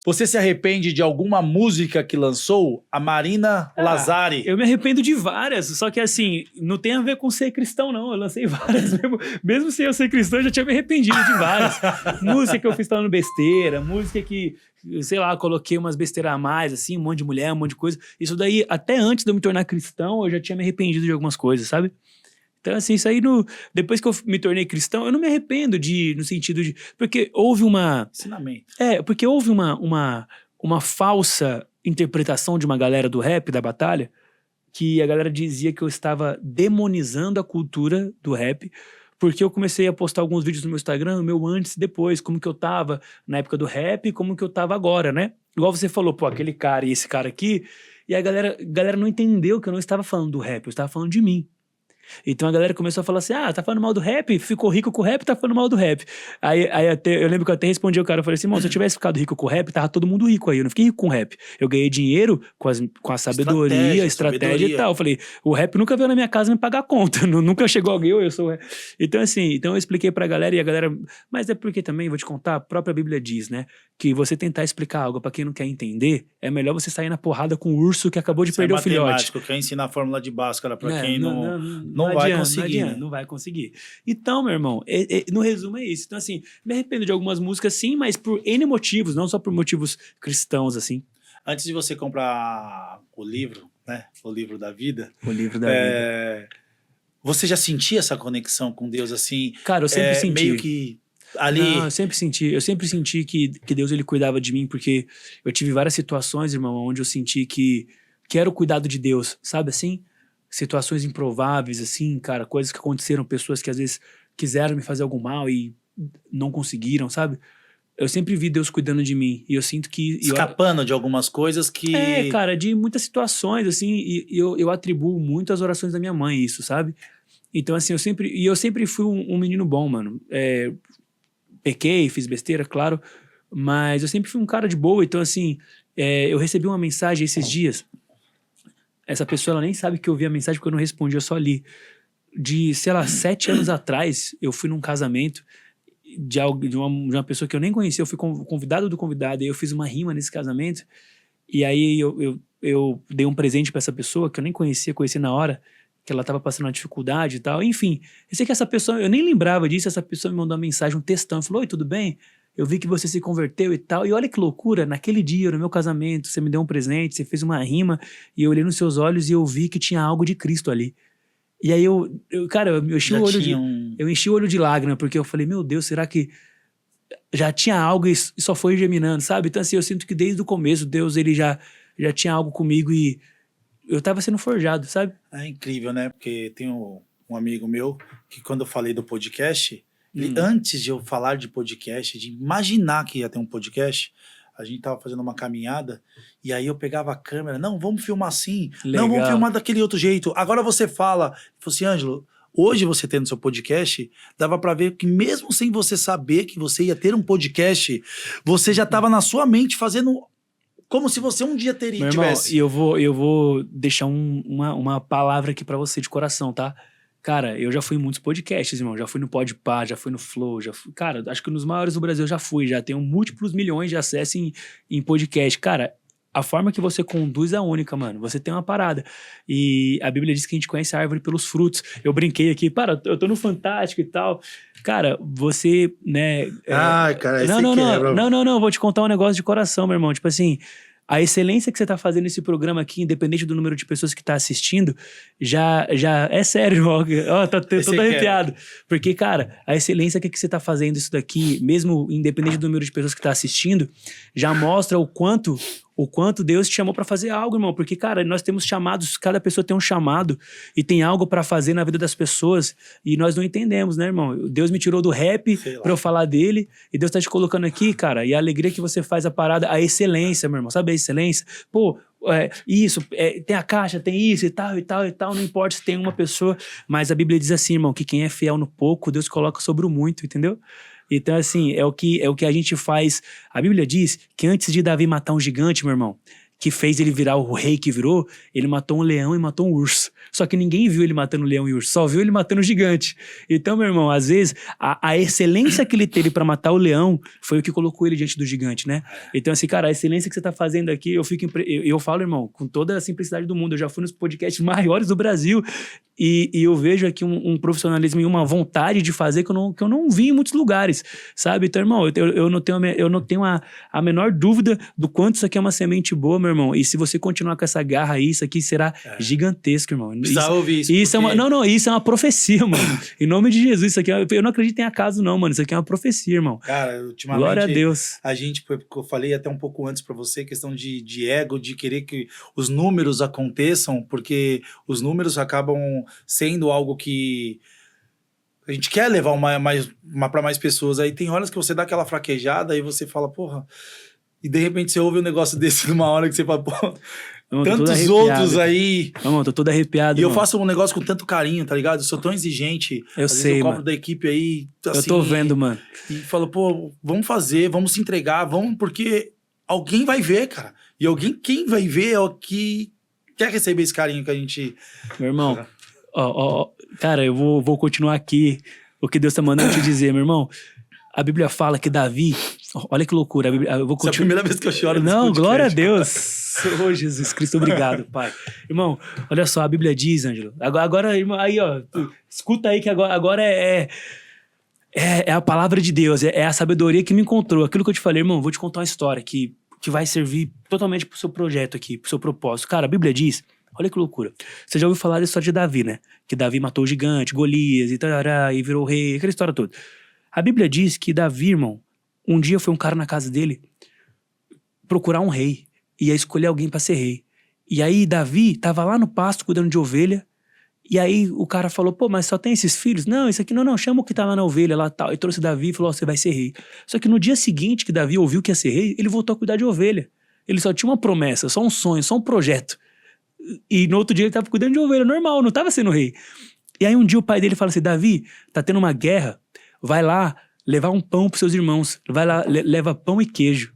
Você se arrepende de alguma música que lançou? A Marina Lazari. Eu me arrependo de várias, só que assim, não tem a ver com ser cristão, não. Eu lancei várias. Mesmo sem eu ser cristão, eu já tinha me arrependido de várias. Música que eu fiz falando besteira, música que, sei lá, coloquei umas besteiras a mais, assim, um monte de mulher, um monte de coisa. Isso daí, até antes de eu me tornar cristão, eu já tinha me arrependido de algumas coisas, sabe? Então, assim, isso aí, depois que eu me tornei cristão, eu não me arrependo no sentido de... Porque houve uma... Ensinamento. Porque houve uma falsa interpretação de uma galera do rap, da batalha, que a galera dizia que eu estava demonizando a cultura do rap, porque eu comecei a postar alguns vídeos no meu Instagram, meu antes e depois, como que eu tava na época do rap e como que eu tava agora, né? Igual você falou, pô, aquele cara e esse cara aqui, e a galera não entendeu que eu não estava falando do rap, eu estava falando de mim. Então a galera começou a falar assim, tá falando mal do rap? Ficou rico com o rap, tá falando mal do rap. Aí eu lembro que eu até respondi ao cara, eu falei assim, irmão, se eu tivesse ficado rico com o rap, tava todo mundo rico aí, eu não fiquei rico com o rap. Eu ganhei dinheiro com a sabedoria, estratégia e tal. Eu falei, o rap nunca veio na minha casa me pagar conta, nunca chegou alguém, eu sou... Então assim, eu expliquei pra galera e a galera... Mas é porque também, vou te contar, a própria Bíblia diz, né, que você tentar explicar algo pra quem não quer entender, é melhor você sair na porrada com o urso que acabou de perder o filhote. Quer ensinar a fórmula de Bhaskara pra quem não vai conseguir, né? Não vai conseguir. Então, meu irmão, no resumo é isso. Então, assim, me arrependo de algumas músicas, sim, mas por N motivos, não só por motivos cristãos, assim. Antes de você comprar o livro, né? O livro da vida. O livro da vida. Você já sentia essa conexão com Deus, assim? Cara, eu sempre senti. Meio que ali... Não, eu sempre senti que Deus, ele cuidava de mim, porque eu tive várias situações, irmão, onde eu senti que era o cuidado de Deus, sabe assim? Situações improváveis, assim, cara, coisas que aconteceram, pessoas que às vezes quiseram me fazer algum mal e não conseguiram, sabe? Eu sempre vi Deus cuidando de mim, e eu sinto que... Escapando de algumas coisas que... cara, de muitas situações, assim, e eu atribuo muito às orações da minha mãe isso, sabe? Então, assim, eu sempre fui um menino bom, mano. Pequei, fiz besteira, claro, mas eu sempre fui um cara de boa, então, assim, eu recebi uma mensagem esses dias. Essa pessoa, ela nem sabe que eu vi a mensagem porque eu não respondi, eu só li. De, sei lá, 7 anos atrás, eu fui num casamento de uma pessoa que eu nem conhecia, eu fui convidado do convidado, e eu fiz uma rima nesse casamento, e aí eu dei um presente pra essa pessoa, que eu nem conhecia, conheci na hora, que ela tava passando uma dificuldade e tal, enfim. Eu sei que essa pessoa, eu nem lembrava disso, essa pessoa me mandou uma mensagem, um textão, falou, oi, tudo bem? Eu vi que você se converteu e tal. E olha que loucura, naquele dia, no meu casamento, você me deu um presente, você fez uma rima, e eu olhei nos seus olhos e eu vi que tinha algo de Cristo ali. E aí cara, eu enchi o olho de lágrima, porque eu falei, meu Deus, será que já tinha algo e só foi germinando, sabe? Então assim, eu sinto que desde o começo, Deus, ele já tinha algo comigo e eu tava sendo forjado, sabe? É incrível, né? Porque tem um amigo meu que quando eu falei do podcast... Antes de eu falar de podcast, de imaginar que ia ter um podcast, a gente tava fazendo uma caminhada e aí eu pegava a câmera, não, vamos filmar assim, legal. Não, vamos filmar daquele outro jeito, agora você fala. Eu falei assim, Ângelo, hoje você tendo seu podcast, dava pra ver que mesmo sem você saber que você ia ter um podcast, você já tava na sua mente fazendo como se você um dia tivesse. E eu vou deixar uma palavra aqui pra você de coração, tá? Cara, eu já fui em muitos podcasts, irmão. Já fui no Podpah, já fui no Flow, cara, acho que nos maiores do Brasil eu já fui. Já tenho múltiplos milhões de acessos em podcast. Cara, a forma que você conduz é única, mano. Você tem uma parada. E a Bíblia diz que a gente conhece a árvore pelos frutos. Eu brinquei aqui, eu tô no Fantástico e tal. Cara, você, né... cara, Não, vou te contar um negócio de coração, meu irmão. Tipo assim... A excelência que você tá fazendo nesse programa aqui, independente do número de pessoas que tá assistindo, já é sério, ó, tô todo arrepiado. Porque, cara, a excelência que você tá fazendo isso daqui, mesmo independente do número de pessoas que tá assistindo, já mostra o quanto Deus te chamou pra fazer algo, irmão. Porque, cara, nós temos chamados, cada pessoa tem um chamado e tem algo pra fazer na vida das pessoas e nós não entendemos, né, irmão? Deus me tirou do rap pra eu falar dele e Deus tá te colocando aqui, cara, e a alegria que você faz a parada, a excelência, meu irmão. Sabe a excelência? Pô, tem a caixa, tem isso e tal, não importa se tem uma pessoa, mas a Bíblia diz assim, irmão, que quem é fiel no pouco, Deus coloca sobre o muito, entendeu? Então, assim, é o que a gente faz. A Bíblia diz que antes de Davi matar um gigante, meu irmão, que fez ele virar o rei que virou, ele matou um leão e matou um urso. Só que ninguém viu ele matando o leão e o urso, só viu ele matando o gigante. Então, meu irmão, às vezes, a excelência que ele teve pra matar o leão foi o que colocou ele diante do gigante, né? Então, assim, cara, a excelência que você tá fazendo aqui, eu falo, irmão, com toda a simplicidade do mundo, eu já fui nos podcasts maiores do Brasil e eu vejo aqui um profissionalismo e uma vontade de fazer que eu não vi em muitos lugares, sabe? Então, irmão, eu não tenho a menor dúvida do quanto isso aqui é uma semente boa, meu irmão. E se você continuar com essa garra aí, isso aqui será gigantesco, irmão. Precisava ouvir isso. Isso porque... isso é uma profecia, mano. Em nome de Jesus, isso aqui eu não acredito em acaso, não, mano. Isso aqui é uma profecia, irmão. Cara, ultimamente... Glória a Deus. A gente, eu falei até um pouco antes pra você, questão de ego, de querer que os números aconteçam, porque os números acabam sendo algo que a gente quer levar para mais pessoas. Aí tem horas que você dá aquela fraquejada e você fala, porra... E de repente você ouve um negócio desse numa hora que você fala, pô... Tantos outros aí... Não, tô todo arrepiado, E mano. eu faço um negócio com tanto carinho, tá ligado? Eu sou tão exigente. Eu sei, eu cobro mano. da equipe aí, assim... Eu tô vendo, mano. E falo, pô, vamos fazer, vamos se entregar, vamos... Porque alguém vai ver, cara. E quem vai ver é o que quer receber esse carinho que a gente... Meu irmão, cara, eu vou continuar aqui o que Deus tá mandando te dizer, meu irmão. A Bíblia fala que Davi... Olha que loucura. Eu vou continuar... Essa é a primeira vez que eu choro nesse Não, podcast, glória a Deus. Oh, Jesus Cristo, obrigado, Pai. Irmão, olha só, a Bíblia diz, Ângelo. Agora irmão, aí, ó, escuta aí que agora é a palavra de Deus, é a sabedoria que me encontrou. Aquilo que eu te falei, irmão, vou te contar uma história que vai servir totalmente pro seu projeto aqui, pro seu propósito. Cara, a Bíblia diz... Olha que loucura. Você já ouviu falar da história de Davi, né? Que Davi matou o gigante, Golias, e virou rei, aquela história toda. A Bíblia diz que Davi, irmão, um dia foi um cara na casa dele procurar um rei. Ia escolher alguém pra ser rei. E aí Davi tava lá no pasto cuidando de ovelha. E aí o cara falou, pô, mas só tem esses filhos? Não, isso aqui não, chama o que tá lá na ovelha lá tal. E trouxe Davi e falou, você vai ser rei. Só que no dia seguinte que Davi ouviu que ia ser rei, ele voltou a cuidar de ovelha. Ele só tinha uma promessa, só um sonho, só um projeto. E no outro dia ele tava cuidando de ovelha, normal, não tava sendo rei. E aí um dia o pai dele fala assim, Davi, tá tendo uma guerra, vai lá levar um pão pros seus irmãos. Vai lá, leva pão e queijo.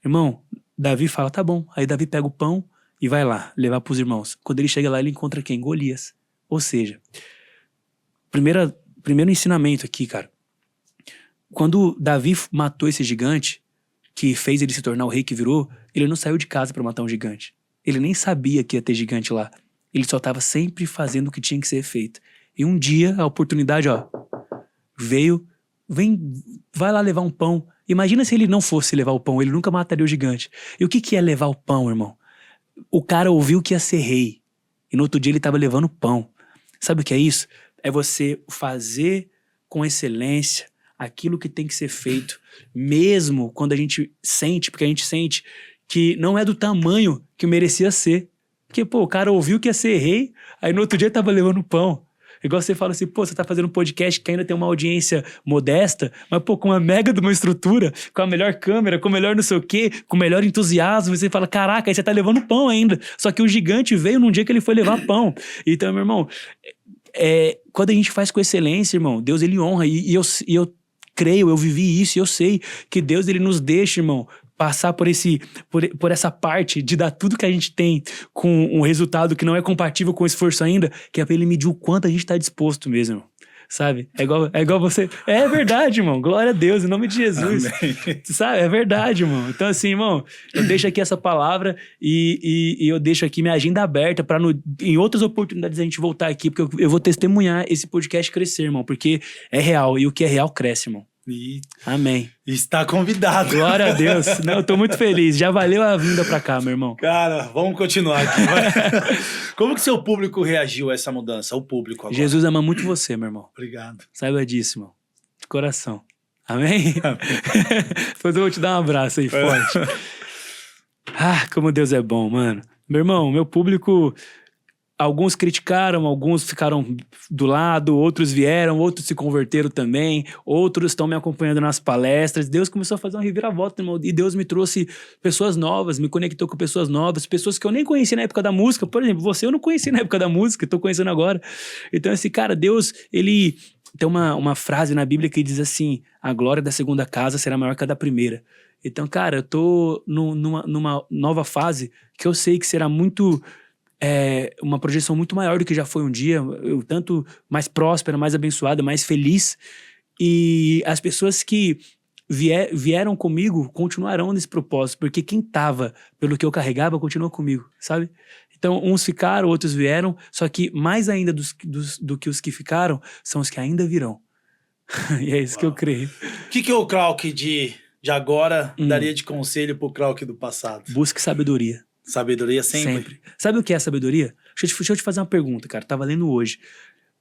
Irmão, Davi fala, tá bom. Aí Davi pega o pão e vai lá, levar pros irmãos. Quando ele chega lá, ele encontra quem? Golias. Ou seja, primeiro ensinamento aqui, cara. Quando Davi matou esse gigante, que fez ele se tornar o rei que virou, ele não saiu de casa pra matar um gigante. Ele nem sabia que ia ter gigante lá. Ele só tava sempre fazendo o que tinha que ser feito. E um dia, a oportunidade, vai lá levar um pão. Imagina se ele não fosse levar o pão, ele nunca mataria o gigante. E o que é levar o pão, irmão? O cara ouviu que ia ser rei. E no outro dia ele tava levando pão. Sabe o que é isso? É você fazer com excelência aquilo que tem que ser feito, mesmo quando a gente sente, porque a gente sente que não é do tamanho que merecia ser. Porque, pô, o cara ouviu que ia ser rei, aí no outro dia tava levando pão. Igual você fala assim, pô, você tá fazendo um podcast que ainda tem uma audiência modesta, mas, pô, com uma mega de uma estrutura, com a melhor câmera, com o melhor não sei o quê, com o melhor entusiasmo, você fala, caraca, aí você tá levando pão ainda. Só que o gigante veio num dia que ele foi levar pão. Então, meu irmão, quando a gente faz com excelência, irmão, Deus, ele honra. E eu creio, eu vivi isso, e eu sei que Deus, ele nos deixa, irmão, passar por essa parte de dar tudo que a gente tem com um resultado que não é compatível com o esforço ainda, que é pra ele medir o quanto a gente tá disposto mesmo, irmão. Sabe? É igual você... É verdade, irmão. Glória a Deus, em nome de Jesus. Amém. Sabe? É verdade, irmão. Então, assim, irmão, eu deixo aqui essa palavra e eu deixo aqui minha agenda aberta pra em outras oportunidades a gente voltar aqui, porque eu vou testemunhar esse podcast crescer, irmão, porque é real e o que é real cresce, irmão. Amém. Está convidado. Glória a Deus. Não, eu tô muito feliz. Já valeu a vinda pra cá, meu irmão. Cara, vamos continuar aqui. Como que seu público reagiu a essa mudança? O público agora. Jesus ama muito você, meu irmão. Obrigado. Saiba disso, irmão. De coração. Amém? Depois eu vou te dar um abraço aí, forte. Como Deus é bom, mano. Meu irmão, meu público... Alguns criticaram, alguns ficaram do lado, outros vieram, outros se converteram também, outros estão me acompanhando nas palestras. Deus começou a fazer uma reviravolta, irmão, e Deus me trouxe pessoas novas, me conectou com pessoas novas, pessoas que eu nem conheci na época da música. Por exemplo, você eu não conheci na época da música, tô conhecendo agora. Então, esse cara, Deus, ele... Tem uma frase na Bíblia que diz assim, a glória da segunda casa será maior que a da primeira. Então, cara, eu tô numa nova fase que eu sei que será muito... uma projeção muito maior do que já foi um dia, eu tanto mais próspera, mais abençoada, mais feliz, e as pessoas que vieram comigo continuarão nesse propósito, porque quem tava pelo que eu carregava continua comigo, sabe? Então, uns ficaram, outros vieram, só que mais ainda do que os que ficaram, são os que ainda virão. E é isso que eu creio. O que o Krauk de agora daria de conselho pro Krauk do passado? Busque sabedoria. Sabedoria sempre? Sabe o que é sabedoria? Deixa eu te fazer uma pergunta, cara. Tava lendo hoje.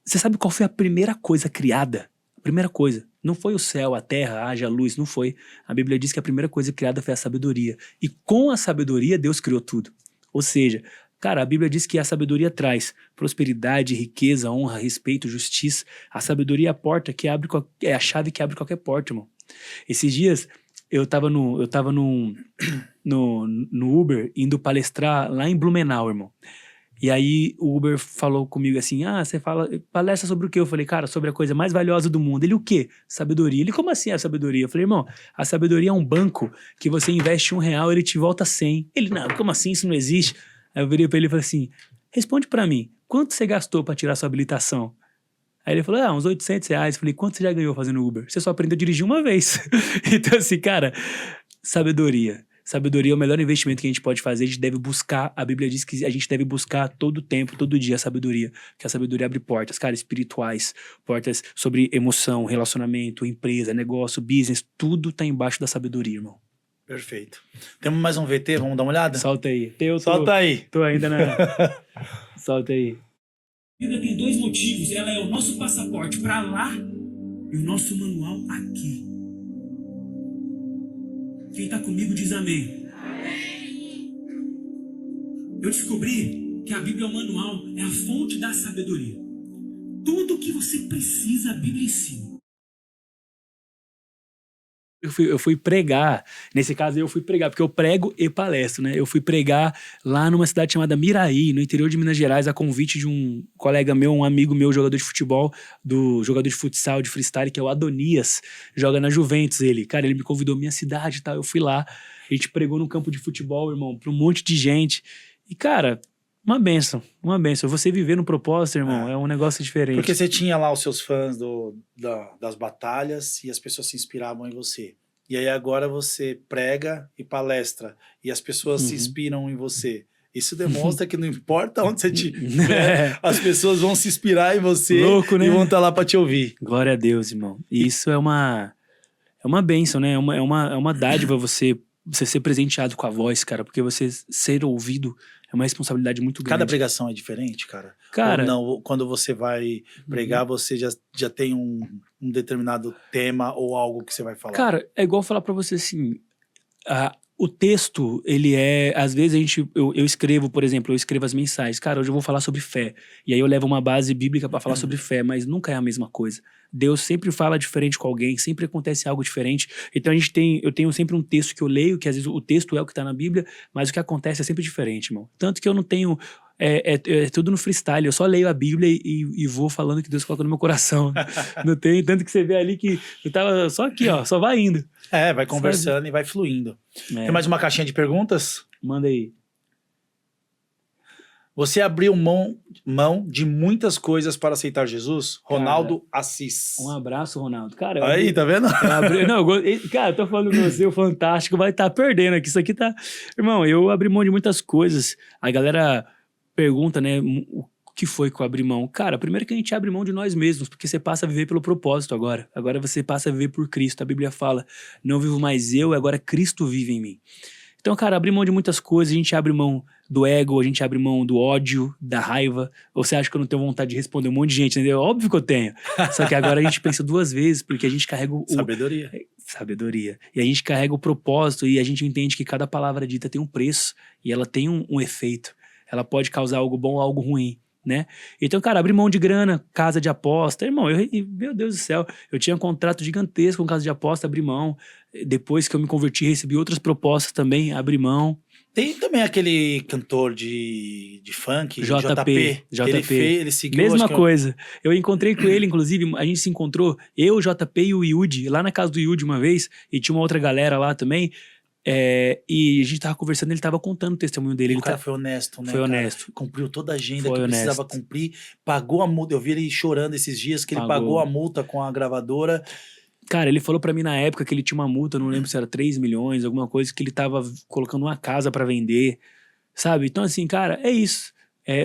Você sabe qual foi a primeira coisa criada? A primeira coisa. Não foi o céu, a terra, haja luz, não foi. A Bíblia diz que a primeira coisa criada foi a sabedoria. E com a sabedoria, Deus criou tudo. Ou seja, cara, a Bíblia diz que a sabedoria traz prosperidade, riqueza, honra, respeito, justiça. A sabedoria é a porta que abre, é a chave que abre qualquer porta, irmão. Esses dias, eu tava no Uber, indo palestrar lá em Blumenau, irmão. E aí o Uber falou comigo assim, você palestra sobre o quê? Eu falei, cara, sobre a coisa mais valiosa do mundo. Ele, o quê? Sabedoria. Ele, como assim a sabedoria? Eu falei, irmão, a sabedoria é um banco que você investe R$1, ele te volta 100. Ele, não, como assim? Isso não existe. Aí eu virei pra ele e falei assim, responde pra mim, quanto você gastou pra tirar sua habilitação? Aí ele falou, uns R$800. Eu falei, quanto você já ganhou fazendo Uber? Você só aprendeu a dirigir uma vez. Então assim, cara, sabedoria. Sabedoria é o melhor investimento que a gente pode fazer. A gente deve buscar, a Bíblia diz que a gente deve buscar todo tempo, todo dia a sabedoria. Porque a sabedoria abre portas, cara, espirituais, portas sobre emoção, relacionamento, empresa, negócio, business, tudo tá embaixo da sabedoria, irmão. Perfeito. Temos mais um VT, vamos dar uma olhada? Solta aí. Solta aí. Tô ainda na... Solta aí. A Bíblia tem 2 motivos. Ela é o nosso passaporte pra lá e o nosso manual aqui. Quem tá comigo diz amém. Amém. Eu descobri que a Bíblia é o manual, é a fonte da sabedoria. Tudo que você precisa, a Bíblia ensina. Eu fui pregar, nesse caso eu fui pregar, porque eu prego e palestro, né? Eu fui pregar lá numa cidade chamada Miraí, no interior de Minas Gerais, a convite de um colega meu, um amigo meu, jogador de futebol, jogador de futsal, de freestyle, que é o Adonias, joga na Juventus ele. Cara, ele me convidou à minha cidade e tal, eu fui lá, a gente pregou no campo de futebol, irmão, pra um monte de gente. E, cara, uma bênção. Você viver no propósito, irmão, é um negócio diferente. Porque você tinha lá os seus fãs das batalhas e as pessoas se inspiravam em você. E aí agora você prega e palestra e as pessoas se inspiram em você. Isso demonstra que não importa onde você estiver, as pessoas vão se inspirar em você. Louco, né? E vão estar lá para te ouvir. Glória a Deus, irmão. E isso é uma bênção, né? É uma dádiva você ser presenteado com a voz, cara, porque você ser ouvido é uma responsabilidade muito grande. Cada pregação é diferente, cara? Ou não, quando você vai pregar, você já tem um determinado tema ou algo que você vai falar? Cara, é igual falar pra você assim, o texto, ele às vezes eu escrevo, por exemplo, eu escrevo as mensagens, cara, hoje eu vou falar sobre fé, e aí eu levo uma base bíblica pra falar sobre fé, mas nunca é a mesma coisa. Deus sempre fala diferente com alguém, sempre acontece algo diferente, então eu tenho sempre um texto que eu leio, que às vezes o texto é o que tá na Bíblia, mas o que acontece é sempre diferente, irmão. Tanto que eu não tenho... É tudo no freestyle, eu só leio a Bíblia e vou falando que Deus coloca no meu coração. Não tem, tanto que você vê ali que eu tava só aqui, ó, só vai indo. Vai conversando e vai fluindo. Tem mais uma caixinha de perguntas? Manda aí. Você abriu mão de muitas coisas para aceitar Jesus? Ronaldo Assis. Um abraço, Ronaldo. Cara, aí, tá vendo? Cara, eu tô falando com você, o Fantástico vai estar perdendo aqui. Isso aqui tá... Irmão, eu abri mão de muitas coisas. A galera pergunta, né, o que foi que eu abri mão? Cara, primeiro que a gente abre mão de nós mesmos, porque você passa a viver pelo propósito agora. Agora você passa a viver por Cristo. A Bíblia fala, não vivo mais eu, agora Cristo vive em mim. Então, cara, abrir mão de muitas coisas, a gente abre mão do ego, a gente abre mão do ódio, da raiva. Você acha que eu não tenho vontade de responder um monte de gente, entendeu? Óbvio que eu tenho. Só que agora a gente pensa 2 vezes, porque a gente carrega Sabedoria. E a gente carrega o propósito e a gente entende que cada palavra dita tem um preço e ela tem um efeito. Ela pode causar algo bom ou algo ruim, né? Então, cara, abrir mão de grana, casa de aposta. Irmão, meu Deus do céu, eu tinha um contrato gigantesco com casa de aposta, abri mão. Depois que eu me converti, recebi outras propostas também, abri mão. Tem também aquele cantor de funk, JP. Ele seguiu... Mesma coisa. Eu encontrei com ele, inclusive, a gente se encontrou, eu, JP e o Yudi, lá na casa do Yudi uma vez, e tinha uma outra galera lá também. E a gente tava conversando, ele tava contando o testemunho dele. O Ele cara foi honesto, né, foi cara? honesto. Cumpriu toda a agenda Foi que precisava honesto. cumprir, pagou a multa. Eu vi ele chorando esses dias que ele Pagou. pagou a multa com a gravadora. Cara, ele falou pra mim na época que ele tinha uma multa, não lembro se era 3 milhões, alguma coisa, que ele tava colocando uma casa pra vender, sabe? Então, assim, cara, é isso.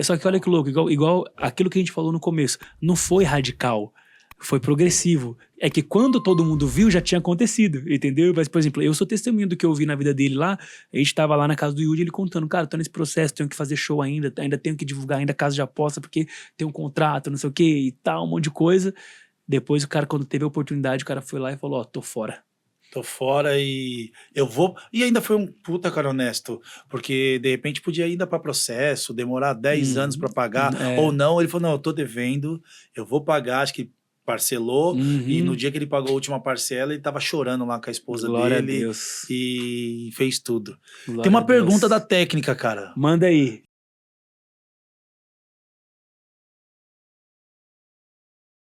Só que olha que louco, igual aquilo que a gente falou no começo, não foi radical, foi progressivo. É que quando todo mundo viu, já tinha acontecido, entendeu? Mas, por exemplo, eu sou testemunha do que eu vi na vida dele lá, a gente tava lá na casa do Yudi, ele contando, cara, tô nesse processo, tenho que fazer show ainda tenho que divulgar ainda casa de aposta, porque tem um contrato, não sei o que e tal, um monte de coisa. Depois o cara, quando teve a oportunidade, o cara foi lá e falou, ó, tô fora. Tô fora e eu vou. E ainda foi um puta cara honesto, porque de repente podia ir ainda para processo, demorar 10 anos para pagar, ou não. Ele falou: não, eu tô devendo, eu vou pagar. Acho que parcelou, e no dia que ele pagou a última parcela, ele tava chorando lá com a esposa Glória dele a Deus. e fez tudo. Glória Tem uma a Deus. pergunta da técnica, cara. Manda aí.